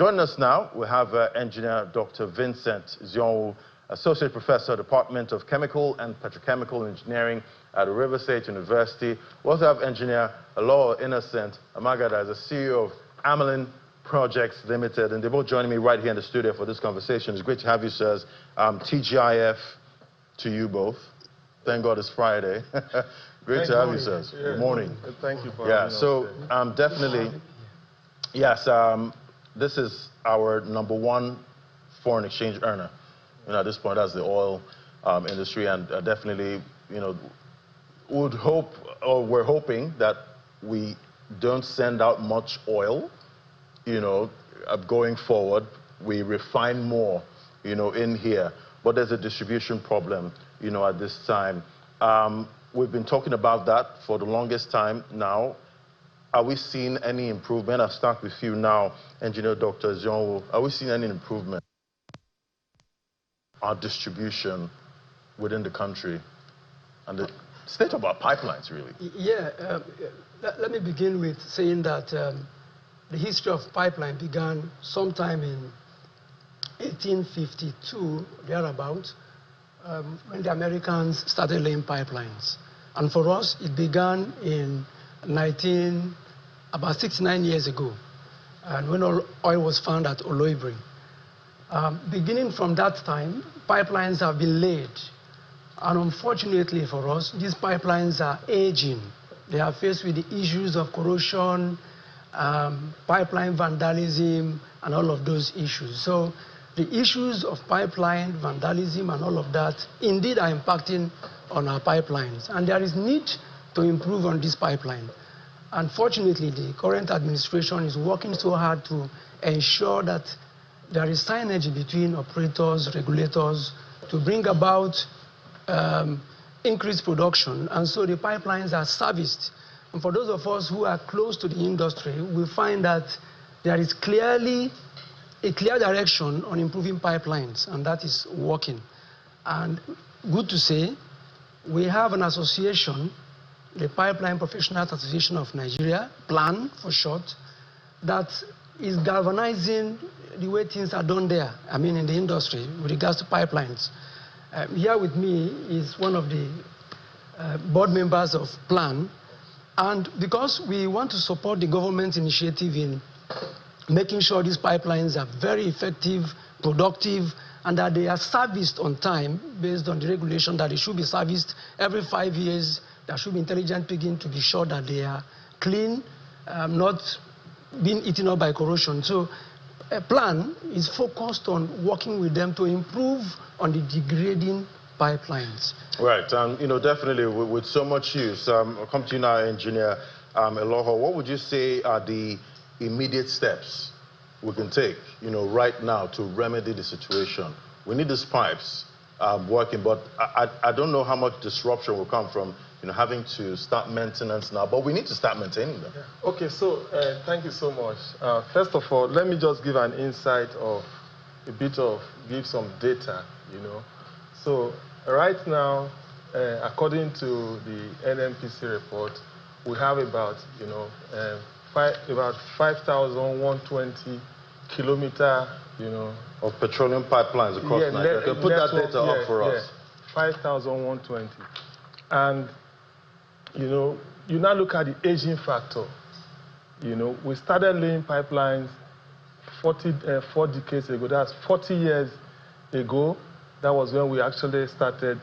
Joining us now, we have engineer Dr. Vincent Zionwu, Associate Professor, Department of Chemical and Petrochemical Engineering at River State University. We also have engineer Aloha Innocent Amagada as the CEO of Amelin Projects Limited, and they're both joining me right here in the studio for this conversation. It's great to have you, sirs. TGIF to you both. Thank God it's Friday. Great to have you, sirs. Yeah. Good morning. Thank you for having us. So definitely, yes, this is our #1 foreign exchange earner. At this point, that's the oil industry, and definitely, would hope, or we're hoping that we don't send out much oil, going forward. We refine more, in here, but there's a distribution problem, at this time. We've been talking about that for the longest time now. Are we seeing any improvement? I'll start with you now, Engineer Dr. Zionwu. Are we seeing any improvement our distribution within the country and the state of our pipelines, really? Yeah, let me begin with saying that the history of pipeline began sometime in 1852, thereabout, when the Americans started laying pipelines. And for us, it began in about 69 years ago, and when oil was found at Oloibiri. Beginning from that time, pipelines have been laid. And unfortunately for us, these pipelines are aging. They are faced with the issues of corrosion, pipeline vandalism, and all of those issues. So the issues of pipeline vandalism and all of that indeed are impacting on our pipelines. And there is need to improve on this pipeline. Unfortunately, the current administration is working so hard to ensure that there is synergy between operators, regulators, to bring about increased production, and so the pipelines are serviced. And for those of us who are close to the industry, we find that there is clearly a clear direction on improving pipelines, and that is working. And good to say, we have an association, the Pipeline Professionals Association of Nigeria, PLAN for short, that is galvanizing the way things are done there, in the industry with regards to pipelines. Here with me is one of the board members of PLAN, and because we want to support the government's initiative in making sure these pipelines are very effective, productive, and that they are serviced on time based on the regulation that they should be serviced every 5 years. There should be intelligent pigging to be sure that they are clean, not being eaten up by corrosion. So a plan is focused on working with them to improve on the degrading pipelines. Right, and definitely with so much use. I'll come to you now, Engineer Aloha. What would you say are the immediate steps we can take, right now to remedy the situation? We need these pipes working, but I don't know how much disruption will come from having to start maintenance now, but we need to start maintaining them. Okay, so thank you so much. First of all, let me just give an insight of give some data, So right now, according to the NMPC report, we have about, about 5,120 kilometers, of petroleum pipelines across Nigeria. Put that data up for us. 5,120. And you now look at the aging factor. We started laying pipelines 4 decades ago. That's 40 years ago. That was when we actually started,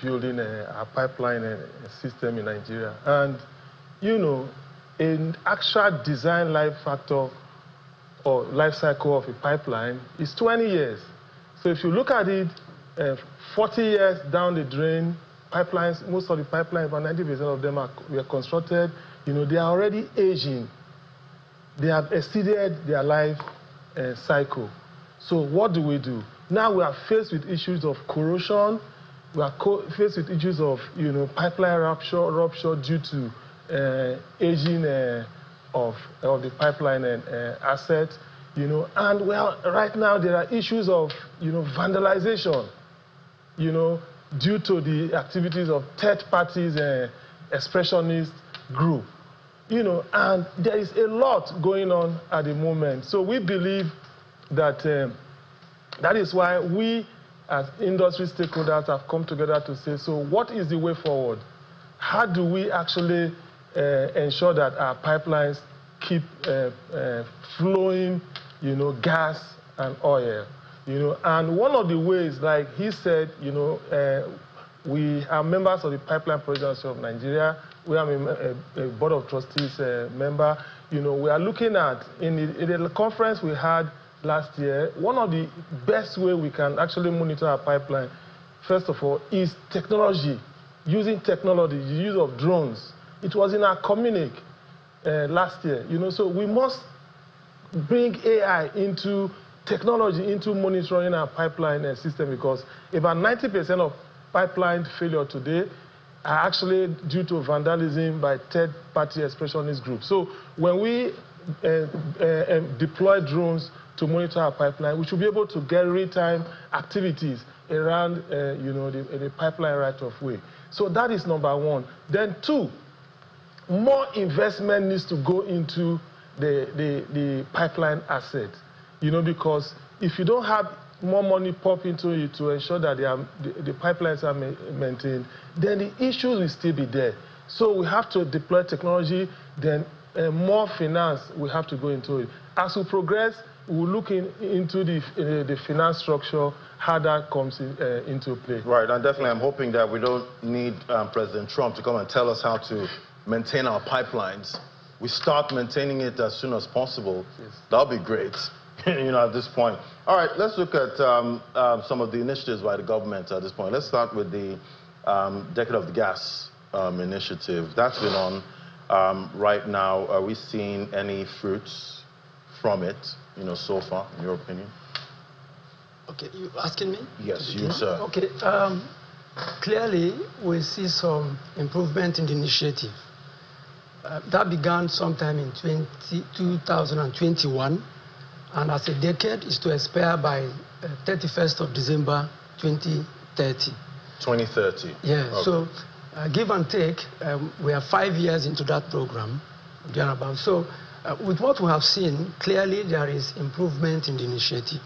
building a pipeline system in Nigeria. And, an actual design life factor or life cycle of a pipeline is 20 years. So if you look at it, 40 years down the drain, pipelines, most of the pipelines, about 90% of them were constructed, they are already aging. They have exceeded their life cycle. So what do? Now we are faced with issues of corrosion. We are faced with issues of, pipeline rupture due to aging of the pipeline asset, and right now there are issues of, vandalization, due to the activities of third parties, expressionist group, and there is a lot going on at the moment. So we believe that that is why we, as industry stakeholders, have come together to say, so what is the way forward? How do we actually ensure that our pipelines keep flowing, gas and oil? And one of the ways, like he said, we are members of the Pipeline Project of Nigeria. We are a Board of Trustees member. We are looking at, in the conference we had last year, one of the best way we can actually monitor our pipeline, first of all, is technology, using technology, the use of drones. It was in our communique last year, so we must bring AI into technology, into monitoring our pipeline system, because about 90% of pipeline failure today are actually due to vandalism by third-party expressionist groups. So when we deploy drones to monitor our pipeline, we should be able to get real-time activities around the pipeline right-of-way. So that is number one. Then two, more investment needs to go into the pipeline asset, because if you don't have more money pop into it to ensure that the pipelines are maintained, then the issues will still be there. So we have to deploy technology, then more finance will have to go into it. As we progress, we'll look into the finance structure, how that comes into play. Right, and definitely I'm hoping that we don't need President Trump to come and tell us how to maintain our pipelines. We start maintaining it as soon as possible. Yes. That'll be great. At this point. All right, let's look at some of the initiatives by the government at this point. Let's start with the Decade of the Gas initiative. That's been on right now. Are we seeing any fruits from it, so far, in your opinion? Okay, you asking me? Yes, you, sir. Okay, clearly we see some improvement in the initiative. That began sometime in 2021. And as a decade is to expire by 31st of December 2030. 2030? Yeah, okay. So give and take, we are 5 years into that program, thereabouts. So with what we have seen, clearly there is improvement in the initiative.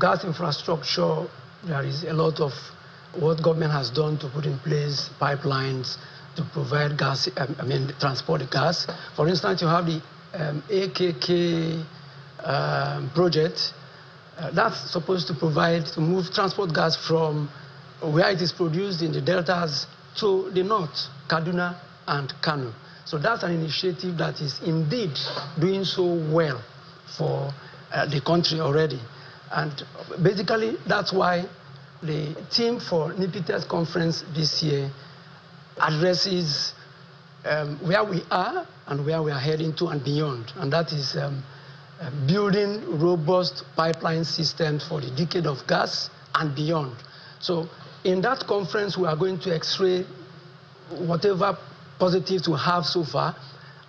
Gas infrastructure, there is a lot of what government has done to put in place pipelines to provide gas, transport the gas. For instance, you have the AKK project that's supposed to move transport gas from where it is produced in the deltas to the north, Kaduna and Kano. So that's an initiative that is indeed doing so well for the country already. And basically, that's why the theme for NIPITES conference this year addresses where we are and where we are heading to and beyond. And that is building robust pipeline systems for the decade of gas and beyond. So in that conference, we are going to x-ray whatever positives we have so far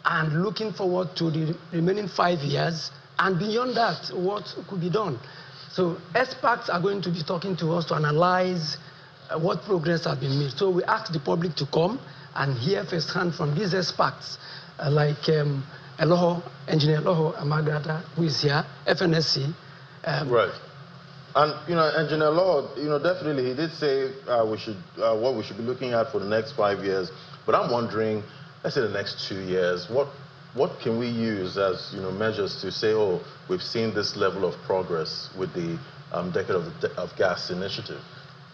and looking forward to the remaining 5 years and beyond that, what could be done. So experts are going to be talking to us to analyze what progress has been made. So we ask the public to come and hear firsthand from these experts like Engineer Eloho Amagata, who is here, FNSC. Right. And, Engineer Eloho, definitely he did say what we should be looking at for the next 5 years. But I'm wondering, let's say the next 2 years, what can we use as, measures to say, oh, we've seen this level of progress with the Decade of Gas initiative?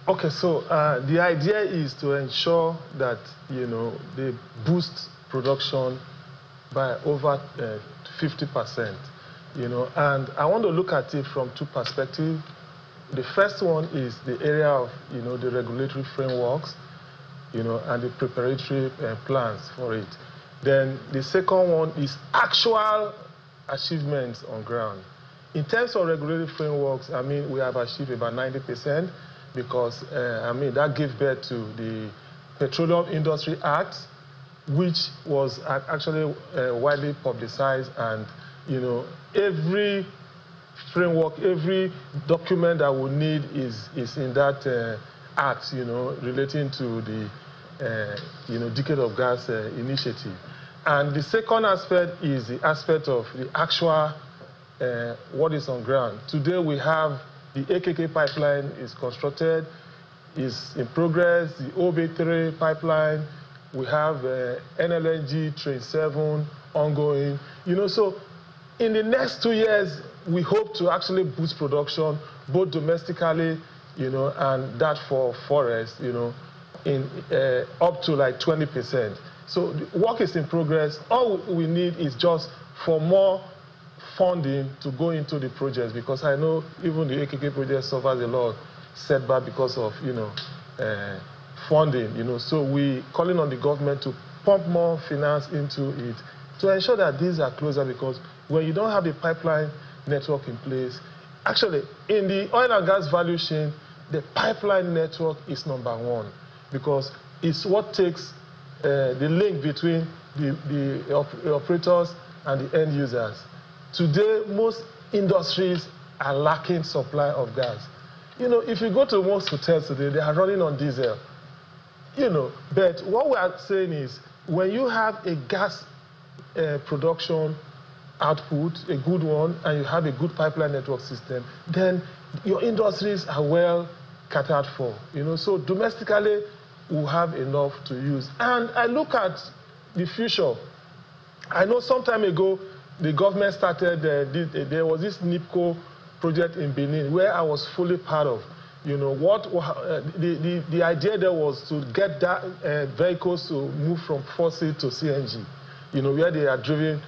Okay, so the idea is to ensure that, they boost production by over 50%, and I want to look at it from two perspectives. The first one is the area of, the regulatory frameworks, and the preparatory plans for it. Then the second one is actual achievements on ground. In terms of regulatory frameworks, we have achieved about 90% because, that gave birth to the Petroleum Industry Act, which was actually widely publicized, and every framework, every document that we need is in that act, relating to the Decade of Gas initiative. And the second aspect is the aspect of the actual what is on ground. Today we have the AKK pipeline is constructed, is in progress, the OB3 pipeline, we have NLNG Train 7 ongoing. So in the next 2 years, we hope to actually boost production, both domestically, and that for forest, in up to like 20%. So the work is in progress. All we need is just for more funding to go into the projects, because I know even the AKK project suffers a lot of setback because of, funding, So we calling on the government to pump more finance into it to ensure that these are closer, because when you don't have the pipeline network in place, actually in the oil and gas value chain, the pipeline network is #1, because it's what takes the link between the operators and the end users. Today, most industries are lacking supply of gas. If you go to most hotels today, they are running on diesel. But what we are saying is, when you have a gas production output, a good one, and you have a good pipeline network system, then your industries are well catered for. So domestically, we'll have enough to use. And I look at the future. I know some time ago, the government started, there was this NIPCO project in Benin, where I was fully part of. The idea there was to get that vehicles to move from fossil to CNG, where they are driven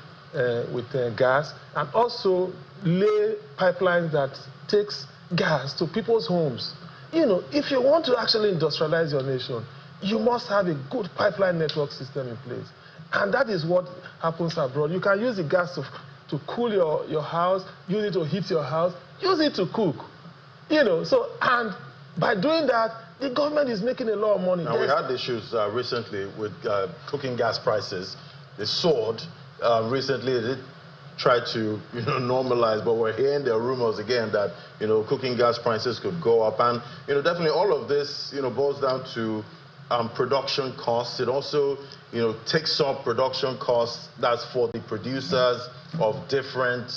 with gas, and also lay pipelines that takes gas to people's homes. If you want to actually industrialize your nation, you must have a good pipeline network system in place. And that is what happens abroad. You can use the gas to cool your house, use it to heat your house, use it to cook. And by doing that, the government is making a lot of money. Now, we had issues recently with cooking gas prices. They soared. Recently, they did try to normalize, but we're hearing there are rumors again that cooking gas prices could go up. And definitely all of this boils down to production costs. It also takes up production costs that's for the producers of different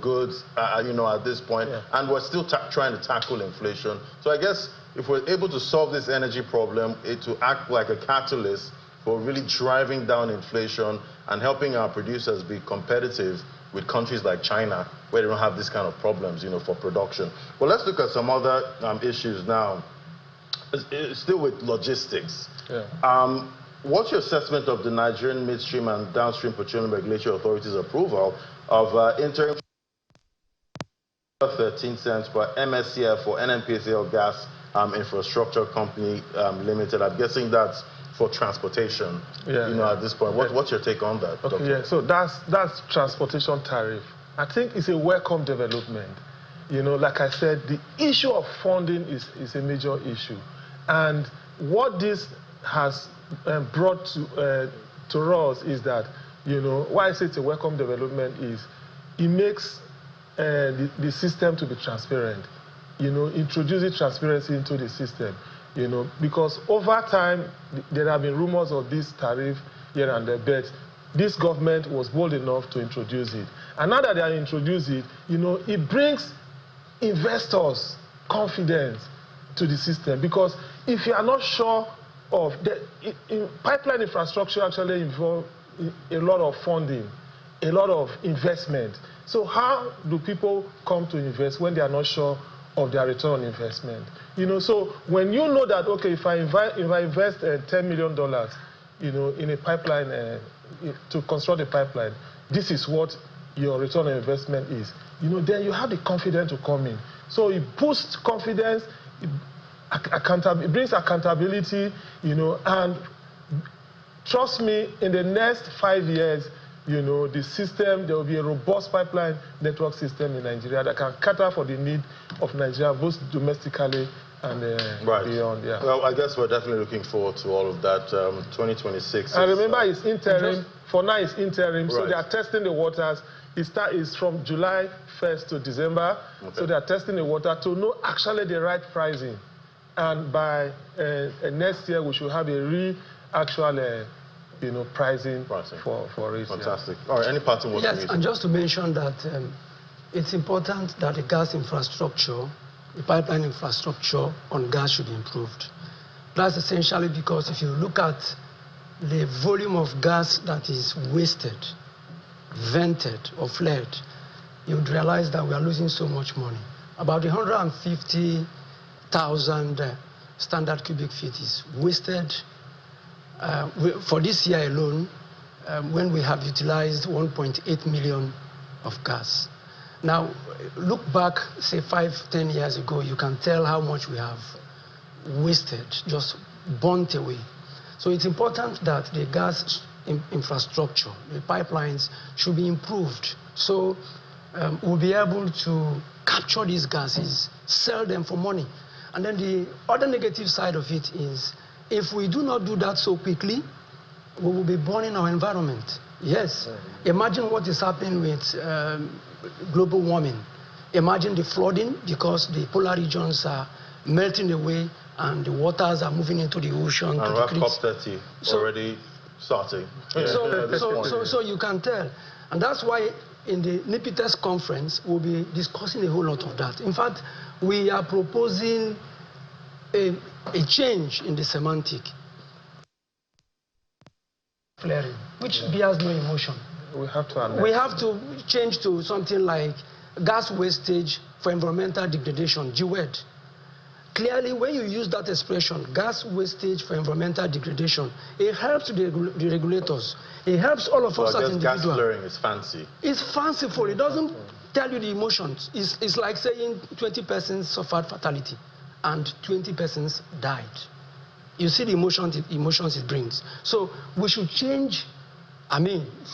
goods at this point. Yeah. And we're still trying to tackle inflation. So I guess if we're able to solve this energy problem, it will act like a catalyst for really driving down inflation and helping our producers be competitive with countries like China, where they don't have this kind of problems for production. Well, let's look at some other issues now. It's still with logistics. Yeah. What's your assessment of the Nigerian Midstream and Downstream Petroleum Regulatory Authority's approval of interim 13 cents per MSCF for NNPCL Gas Infrastructure Company Limited? I'm guessing that's for transportation. Yeah, at this point. What's your take on that? Okay, yeah. So that's transportation tariff. I think it's a welcome development. Like I said, the issue of funding is a major issue, and what this has brought to us is that, why I say it's a welcome development is it makes the system to be transparent, introducing transparency into the system, because over time there have been rumors of this tariff here and there, but this government was bold enough to introduce it. And now that they have introduced it, it brings investors confidence to the system, because if you are not sure of pipeline infrastructure actually involve a lot of funding, a lot of investment. So how do people come to invest when they are not sure of their return on investment? So when you know that, okay, if I invest $10 million, in a pipeline to construct a pipeline, this is what your return on investment is. Then you have the confidence to come in. So it boosts confidence. It brings accountability, and trust me, in the next 5 years, the system, there will be a robust pipeline network system in Nigeria that can cater for the need of Nigeria, both domestically and beyond. Yeah. Well, I guess we're definitely looking forward to all of that. 2026. And remember, it's interim. For now, it's interim, so they are testing the waters. It's from July 1st to December, so they are testing the water to know actually the right pricing. And by next year, we should have a real, actual, pricing for it. Fantastic. Yeah. All right, any parting words? Yes, and just to mention that It's important that the gas infrastructure, the pipeline infrastructure on gas should be improved. That's essentially because if you look at the volume of gas that is wasted, vented or fled, you'd realize that we are losing so much money. About 150,000 standard cubic feet is wasted. For this year alone, when we have utilized 1.8 million of gas. Now, look back, say 5-10 years ago, you can tell how much we have wasted, just burnt away. So it's important that the gas infrastructure, the pipelines, should be improved. So we'll be able to capture these gases, sell them for money. And then the other negative side of it is, if we do not do that so quickly, we will be burning our environment. Yes. Imagine what is happening with global warming. Imagine the flooding because the polar regions are melting away and the waters are moving into the ocean. And we have COP30 already starting. So you can tell. And that's why in the NIPITES conference, we'll be discussing a whole lot of that. In fact, we are proposing a change in the semantic. Flaring, which bears no emotion. We have to change to something like gas wastage for environmental degradation, GWED. Clearly, when you use that expression, gas wastage for environmental degradation, it helps the regulators. It helps all of us as individuals. Gas flaring is fancy. It's fanciful. It doesn't tell you the emotions. It's like saying 20 persons suffered fatality and 20 persons died. You see the emotions it brings. So we should change,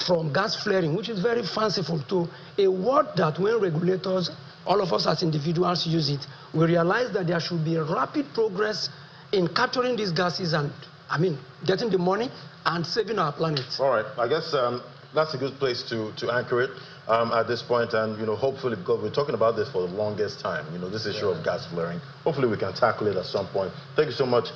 from gas flaring, which is very fanciful, to a word that when regulators, all of us as individuals use it, we realize that there should be rapid progress in capturing these gases and, getting the money and saving our planet. All right, I guess that's a good place to anchor it at this point, and hopefully, because we're talking about this for the longest time, this issue of gas flaring, hopefully we can tackle it at some point. Thank you so much,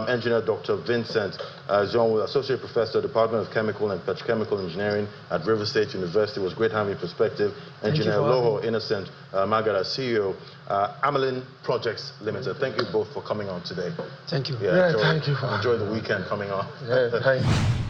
Engineer Dr. Vincent Zonwu, Associate Professor, Department of Chemical and Petrochemical Engineering at River State University. It was great having your perspective. Engineer Loho Innocent Magada, CEO, Amelin Projects Limited. Thank you both for coming on today. Thank you. Thank you. Enjoy the weekend coming on. Thank you.